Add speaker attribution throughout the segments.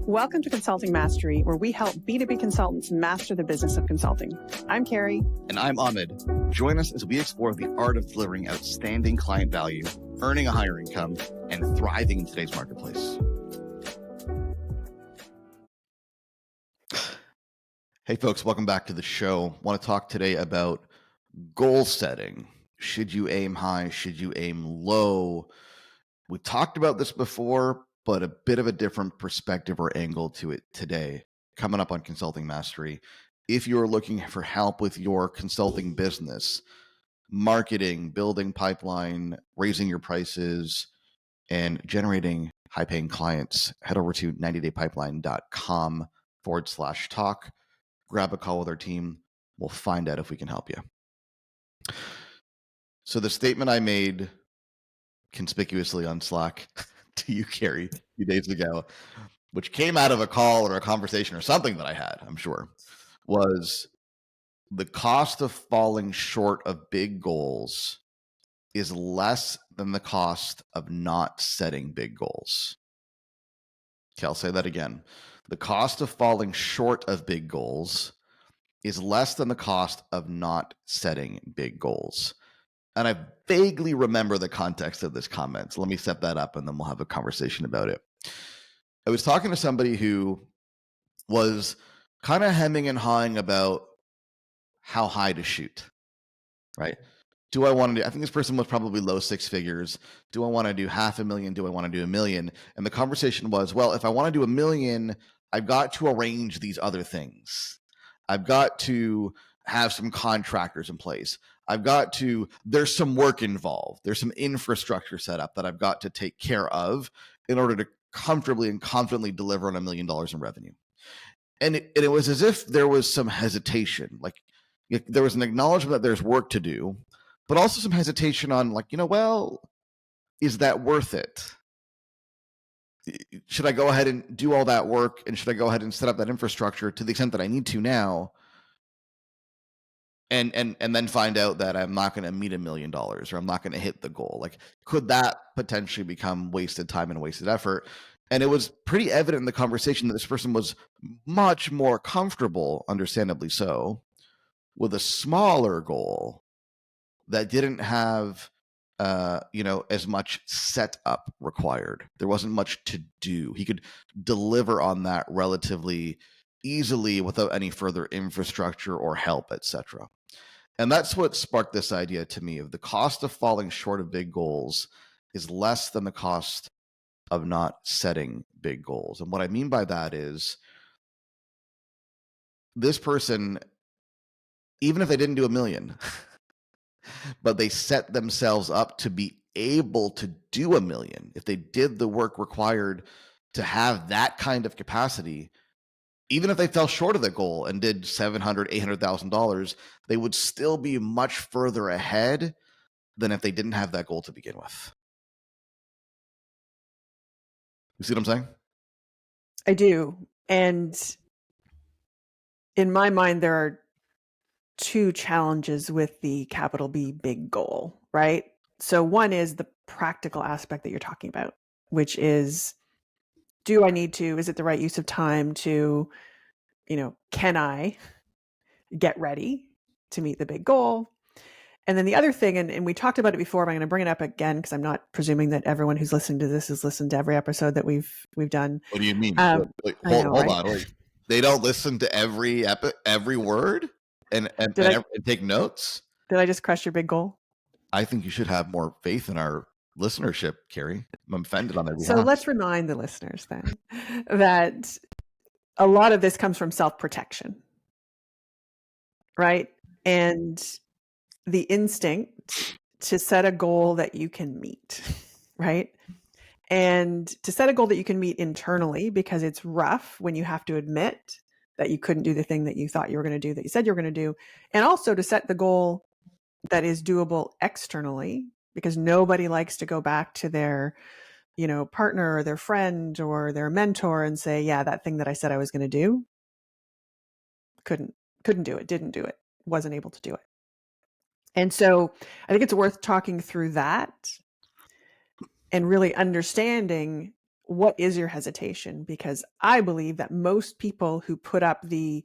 Speaker 1: Welcome to Consulting Mastery, where we help B2B consultants master the business of consulting. I'm Carrie.
Speaker 2: And I'm Ahmed. Join us as we explore the art of delivering outstanding client value, earning a higher income, and thriving in today's marketplace. Hey folks, welcome back to the show. I want to talk today about goal setting. Should you aim high? Should you aim low? We talked about this before, but a bit of a different perspective or angle to it today, coming up on Consulting Mastery. If you're looking for help with your consulting business, marketing, building pipeline, raising your prices, and generating high-paying clients, head over to 90daypipeline.com/talk. Grab a call with our team. We'll find out if we can help you. So the statement I made conspicuously on Slack to you, Carrie, a few days ago, which came out of a call or a conversation or something that I had, I'm sure, was the cost of falling short of big goals is less than the cost of not setting big goals. Okay, I'll say that again. The cost of falling short of big goals is less than the cost of not setting big goals. And I vaguely remember the context of this comment. So let me set that up and then we'll have a conversation about it. I was talking to somebody who was kind of hemming and hawing about how high to shoot, right? Do I want to do, I think this person was probably low six figures. Do I want to do $500,000? Do I want to do $1 million? And the conversation was, well, if I want to do $1 million, I've got to arrange these other things. I've got to have some contractors in place. There's some work involved. There's some infrastructure set up that I've got to take care of in order to comfortably and confidently deliver on $1 million in revenue. And it was as if there was some hesitation. Like there was an acknowledgement that there's work to do, but also some hesitation on well, is that worth it? Should I go ahead and do all that work? And should I go ahead and set up that infrastructure to the extent that I need to now? And then find out that I'm not going to meet $1 million or I'm not going to hit the goal. Like, could that potentially become wasted time and wasted effort? And it was pretty evident in the conversation that this person was much more comfortable, understandably so, with a smaller goal that didn't have as much setup required. There wasn't much to do. He could deliver on that relatively easily without any further infrastructure or help, etc. And that's what sparked this idea to me of the cost of falling short of big goals is less than the cost of not setting big goals. And what I mean by that is this person, even if they didn't do $1 million, but they set themselves up to be able to do $1 million, if they did the work required to have that kind of capacity, even if they fell short of the goal and did $700,000, $800,000, they would still be much further ahead than if they didn't have that goal to begin with. You see what I'm saying?
Speaker 1: I do. And in my mind, there are two challenges with the capital B big goal, right? So one is the practical aspect that you're talking about, which is, is it the right use of time to, can I get ready to meet the big goal? And then the other thing, and we talked about it before, but I'm going to bring it up again because I'm not presuming that everyone who's listening to this has listened to every episode that we've done.
Speaker 2: What do you mean? Hold on. Wait. They don't listen to every word and take notes?
Speaker 1: Did I just crush your big goal?
Speaker 2: I think you should have more faith in our listenership, Carrie. I'm offended on their behalf.
Speaker 1: So let's remind the listeners then that a lot of this comes from self-protection, right? And the instinct to set a goal that you can meet, right? And to set a goal that you can meet internally, because it's rough when you have to admit that you couldn't do the thing that you thought you were going to do, that you said you were going to do. And also to set the goal that is doable externally, because nobody likes to go back to their, partner or their friend or their mentor and say, yeah, that thing that I said I was going to do, couldn't do it, didn't do it, wasn't able to do it. And so I think it's worth talking through that and really understanding what is your hesitation? Because I believe that most people who put up the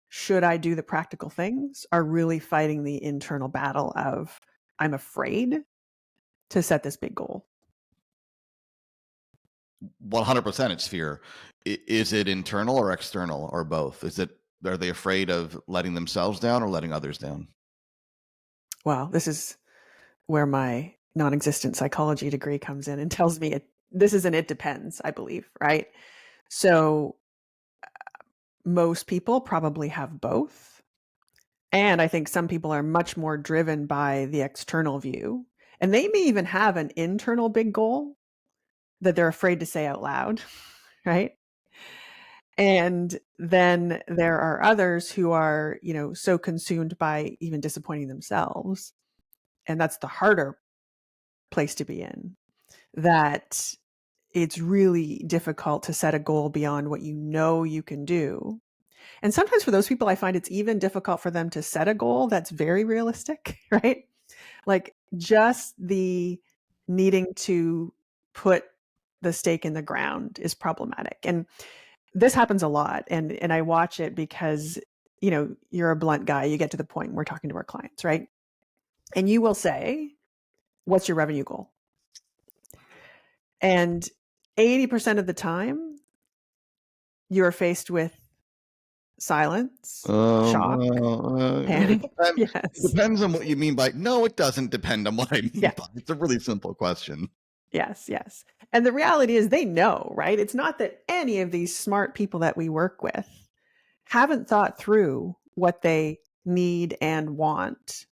Speaker 1: should I do the practical things are really fighting the internal battle of I'm afraid to set this big goal.
Speaker 2: 100% it's fear. Is it internal or external or both? Are they afraid of letting themselves down or letting others down?
Speaker 1: Well, this is where my non-existent psychology degree comes in and tells me this is an it depends, I believe, right? So most people probably have both. And I think some people are much more driven by the external view. And they may even have an internal big goal that they're afraid to say out loud, right? And then there are others who are, so consumed by even disappointing themselves. And that's the harder place to be in, that it's really difficult to set a goal beyond what you know you can do. And sometimes for those people, I find it's even difficult for them to set a goal that's very realistic, right? Like just the needing to put the stake in the ground is problematic. And this happens a lot. And I watch it because, you're a blunt guy. You get to the point when we're talking to our clients, right? And you will say, what's your revenue goal? And 80% of the time, you're faced with silence, shock, panic.
Speaker 2: It depends on what you mean by no, it doesn't depend on what I mean by. It's a really simple question.
Speaker 1: Yes. And the reality is they know, right? It's not that any of these smart people that we work with haven't thought through what they need and want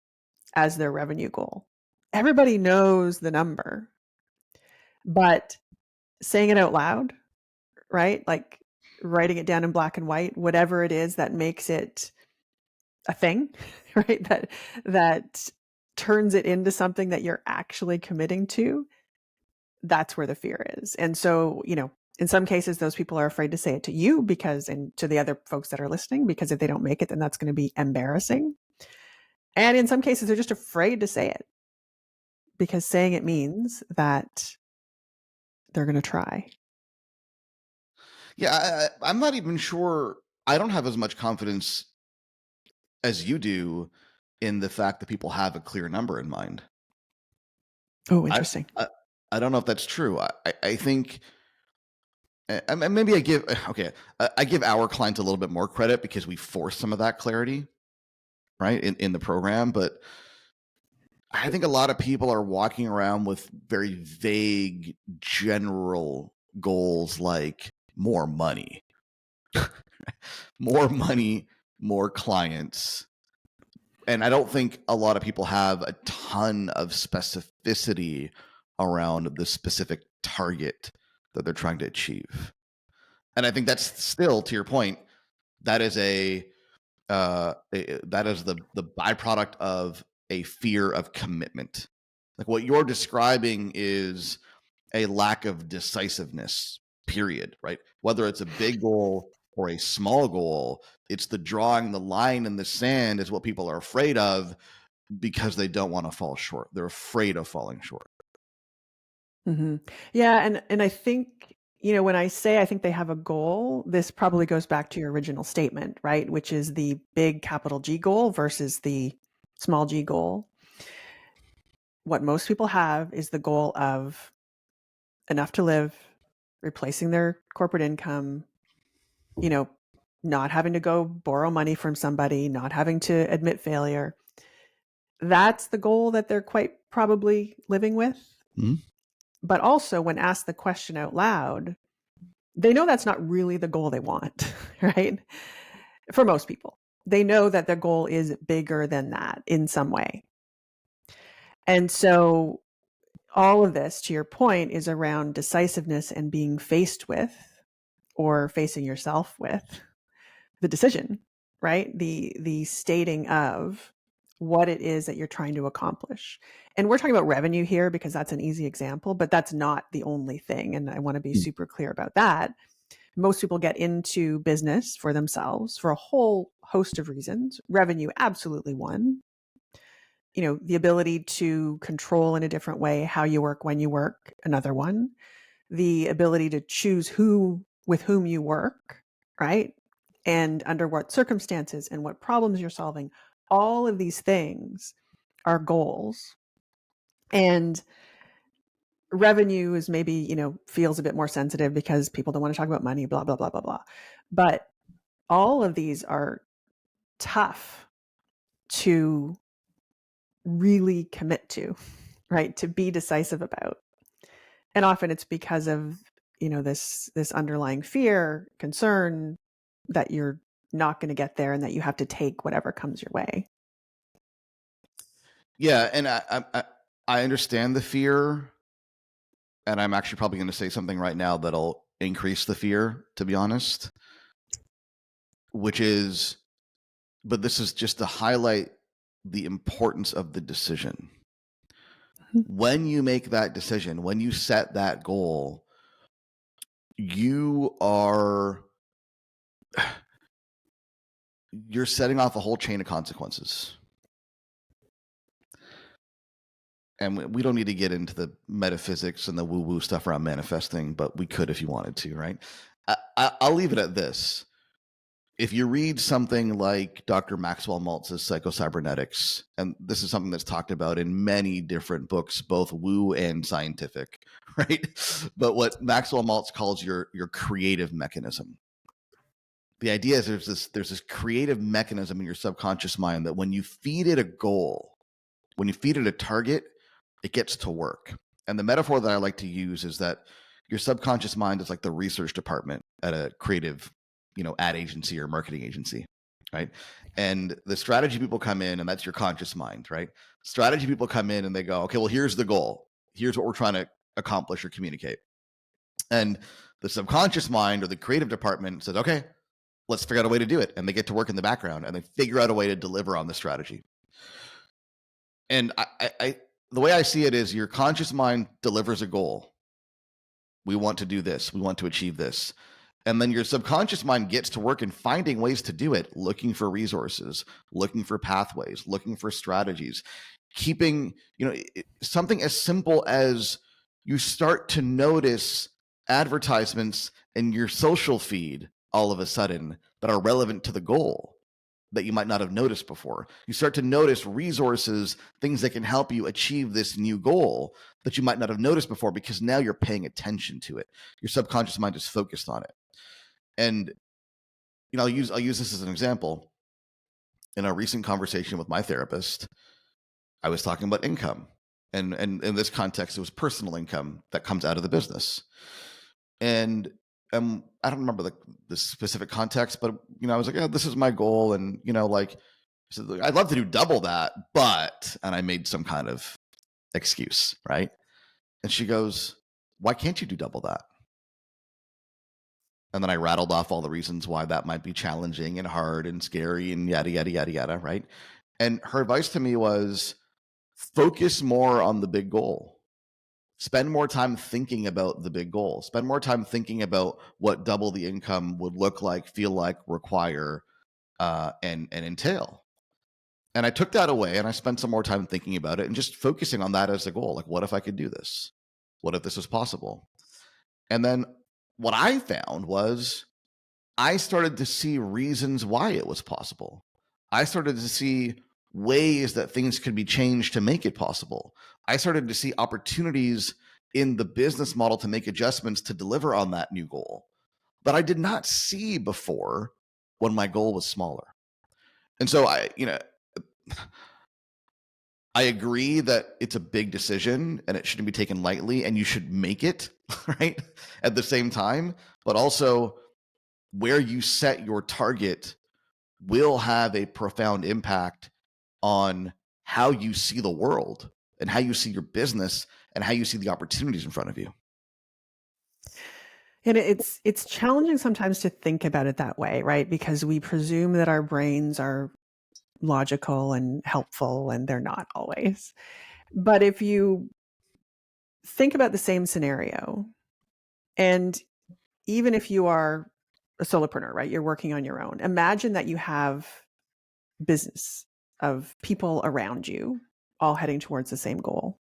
Speaker 1: as their revenue goal. Everybody knows the number, but saying it out loud, right? Like writing it down in black and white, whatever it is that makes it a thing, right? That turns it into something that you're actually committing to. That's where the fear is. And so, in some cases, those people are afraid to say it to you and to the other folks that are listening, because if they don't make it, then that's going to be embarrassing. And in some cases, they're just afraid to say it because saying it means that they're going to try.
Speaker 2: Yeah, I'm not even sure. I don't have as much confidence as you do in the fact that people have a clear number in mind.
Speaker 1: Oh, interesting.
Speaker 2: I don't know if that's true. I think maybe I give our clients a little bit more credit because we force some of that clarity, right, in the program. But I think a lot of people are walking around with very vague, general goals like more money, more money, more clients. And I don't think a lot of people have a ton of specificity around the specific target that they're trying to achieve. And I think that's still, to your point, that is the byproduct of a fear of commitment. Like what you're describing is a lack of decisiveness, period, right? Whether it's a big goal or a small goal, it's the drawing the line in the sand is what people are afraid of because they don't want to fall short. They're afraid of falling short.
Speaker 1: Mm-hmm. Yeah. And I think, when I say I think they have a goal, this probably goes back to your original statement, right? Which is the big capital G goal versus the small g goal. What most people have is the goal of enough to live, replacing their corporate income, not having to go borrow money from somebody, not having to admit failure. That's the goal that they're quite probably living with.
Speaker 2: Mm-hmm.
Speaker 1: But also, when asked the question out loud, they know that's not really the goal they want, right? For most people, they know that their goal is bigger than that in some way. And so all of this, to your point, is around decisiveness and being faced with, or facing yourself with, the decision, right? The stating of what it is that you're trying to accomplish. And we're talking about revenue here because that's an easy example, but that's not the only thing. And I want to be super clear about that. Most people get into business for themselves for a whole host of reasons. Revenue, absolutely one. The ability to control in a different way how you work, when you work, another one. the ability to choose with whom you work, right? And under what circumstances and what problems you're solving. All of these things are goals. And revenue is maybe, feels a bit more sensitive because people don't want to talk about money, blah, blah, blah, blah, blah. But all of these are tough to really commit to, right? To be decisive about. And often it's because of, this underlying fear, concern that you're not going to get there and that you have to take whatever comes your way.
Speaker 2: Yeah, and I understand the fear, and I'm actually probably going to say something right now that'll increase the fear, to be honest, which is, but this is just to highlight the importance of the decision. When you make that decision, when you set that goal, you're setting off a whole chain of consequences. And we don't need to get into the metaphysics and the woo-woo stuff around manifesting, but we could if you wanted to, right? I'll leave it at this. If you read something like Dr. Maxwell Maltz's Psycho-Cybernetics, and this is something that's talked about in many different books, both woo and scientific, right? But what Maxwell Maltz calls your creative mechanism. The idea is there's this creative mechanism in your subconscious mind that when you feed it a goal, when you feed it a target, it gets to work. And the metaphor that I like to use is that your subconscious mind is like the research department at a creative, ad agency or marketing agency, right? And the strategy people come in, and that's your conscious mind, right? Strategy people come in and they go, okay, well, here's the goal. Here's what we're trying to accomplish or communicate. And the subconscious mind or the creative department says, okay, let's figure out a way to do it. And they get to work in the background and they figure out a way to deliver on the strategy. And the way I see it is your conscious mind delivers a goal. We want to do this. We want to achieve this. And then your subconscious mind gets to work in finding ways to do it, looking for resources, looking for pathways, looking for strategies, keeping, something as simple as you start to notice advertisements in your social feed all of a sudden that are relevant to the goal that you might not have noticed before. You start to notice resources, things that can help you achieve this new goal that you might not have noticed before because now you're paying attention to it. Your subconscious mind is focused on it. And I'll use this as an example. In a recent conversation with my therapist, I was talking about income. And in this context, it was personal income that comes out of the business. And I don't remember the specific context, but I was like, oh, this is my goal, and so I'd love to do double that, but, and I made some kind of excuse, right? And she goes, why can't you do double that? And then I rattled off all the reasons why that might be challenging and hard and scary and yada yada yada yada, right? And her advice to me was, focus more on the big goal. Spend more time thinking about the big goal. Spend more time thinking about what double the income would look like, feel like, require, and entail. And I took that away and I spent some more time thinking about it and just focusing on that as a goal. Like, what if I could do this? What if this was possible? And then what I found was I started to see reasons why it was possible. I started to see ways that things could be changed to make it possible. I started to see opportunities in the business model to make adjustments to deliver on that new goal that I did not see before when my goal was smaller. And so I agree that it's a big decision and it shouldn't be taken lightly and you should make it, right? At the same time, but also where you set your target will have a profound impact on how you see the world and how you see your business and how you see the opportunities in front of you.
Speaker 1: And it's challenging sometimes to think about it that way, right? Because we presume that our brains are logical and helpful, and they're not always. But if you think about the same scenario, and even if you are a solopreneur, right? You're working on your own. Imagine that you have business of people around you all heading towards the same goal.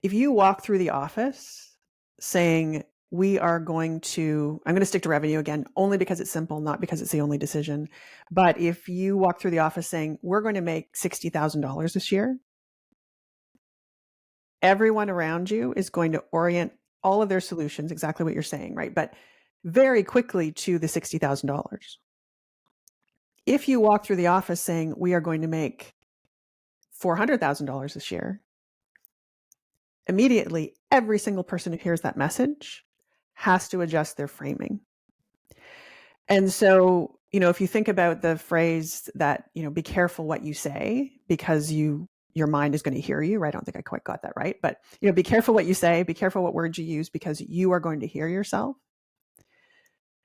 Speaker 1: If you walk through the office saying, I'm going to stick to revenue again, only because it's simple, not because it's the only decision. But if you walk through the office saying, we're going to make $60,000 this year, everyone around you is going to orient all of their solutions, exactly what you're saying, right? But very quickly to the $60,000. If you walk through the office saying, we are going to make $400,000 this year, immediately every single person who hears that message has to adjust their framing. And so, if you think about the phrase that, be careful what you say because your mind is going to hear you, right? I don't think I quite got that right, but be careful what you say, be careful what words you use because you are going to hear yourself.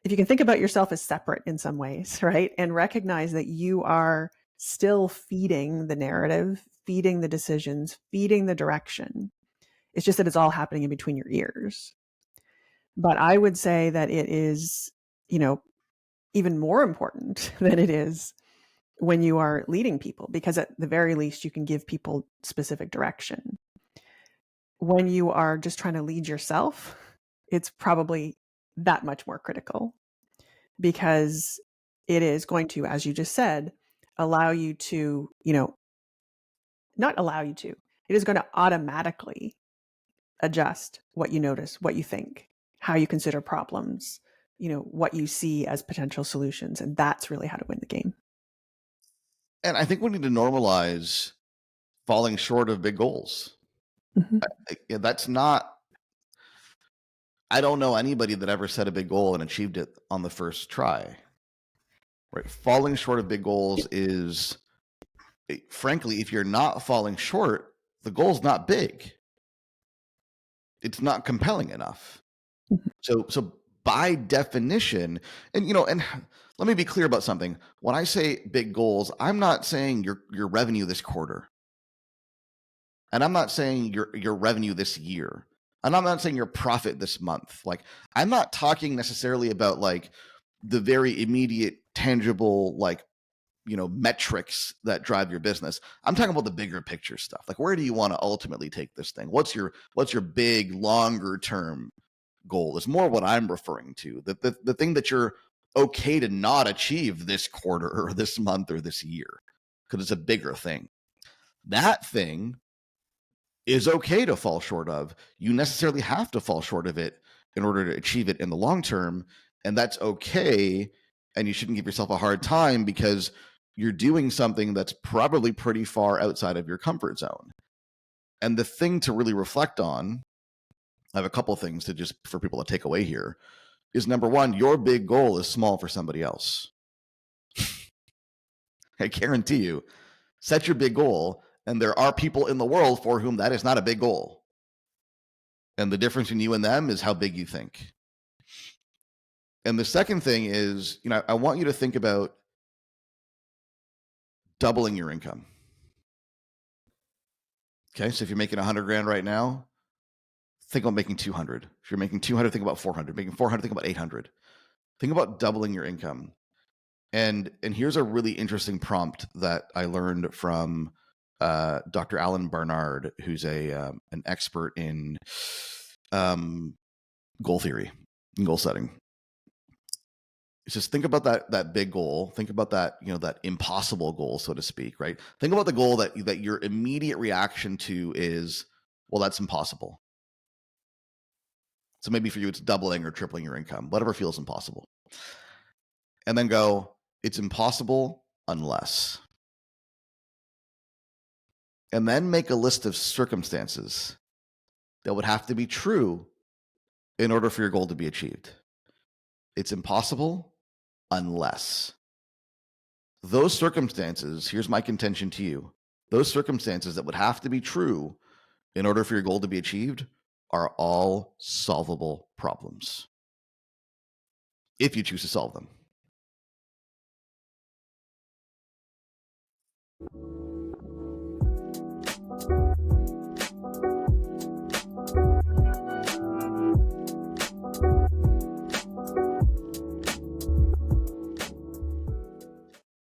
Speaker 1: If you can think about yourself as separate in some ways, right? And recognize that you are still feeding the narrative, feeding the decisions, feeding the direction. It's just that it's all happening in between your ears. But I would say that it is, even more important than it is when you are leading people, because at the very least, you can give people specific direction. When you are just trying to lead yourself, it's probably that much more critical, because it is going to, as you just said, allow you to, not allow you to, it is going to automatically adjust what you notice, what you think, how you consider problems, what you see as potential solutions. And that's really how to win the game.
Speaker 2: And I think we need to normalize falling short of big goals.
Speaker 1: Mhm.
Speaker 2: That's not, I don't know anybody that ever set a big goal and achieved it on the first try. Right? Falling short of big goals is, frankly, if you're not falling short, the goal's not big. It's not compelling enough.
Speaker 1: Mhm.
Speaker 2: So by definition, and let me be clear about something. When I say big goals, I'm not saying your revenue this quarter. And I'm not saying your revenue this year. And I'm not saying your profit this month. Like, I'm not talking necessarily about like the very immediate, tangible, like, metrics that drive your business. I'm talking about the bigger picture stuff. Like, where do you want to ultimately take this thing? What's your big, longer term goal? Is more what I'm referring to. The thing that you're okay to not achieve this quarter or this month or this year, because it's a bigger thing. That thing is okay to fall short of. You necessarily have to fall short of it in order to achieve it in the long term. And that's okay. And you shouldn't give yourself a hard time because you're doing something that's probably pretty far outside of your comfort zone. And the thing to really reflect on, I have a couple of things to just for people to take away here, is number one, your big goal is small for somebody else. I guarantee you, set your big goal, and there are people in the world for whom that is not a big goal. And the difference in you and them is how big you think. And the second thing is, I want you to think about doubling your income. Okay, so if you're making 100 grand right now, think about making 200. If you're making 200, think about 400. Making 400, think about 800. Think about doubling your income. And here's a really interesting prompt that I learned from Dr. Alan Barnard, who's an expert in goal theory and goal setting. It's just think about that big goal. Think about that, that impossible goal, so to speak, right? Think about the goal that your immediate reaction to is, well, that's impossible. So maybe for you, it's doubling or tripling your income, whatever feels impossible. And then go, it's impossible unless. And then make a list of circumstances that would have to be true in order for your goal to be achieved. It's impossible unless. Those circumstances, here's my contention to you, those circumstances that would have to be true in order for your goal to be achieved are all solvable problems if you choose to solve them.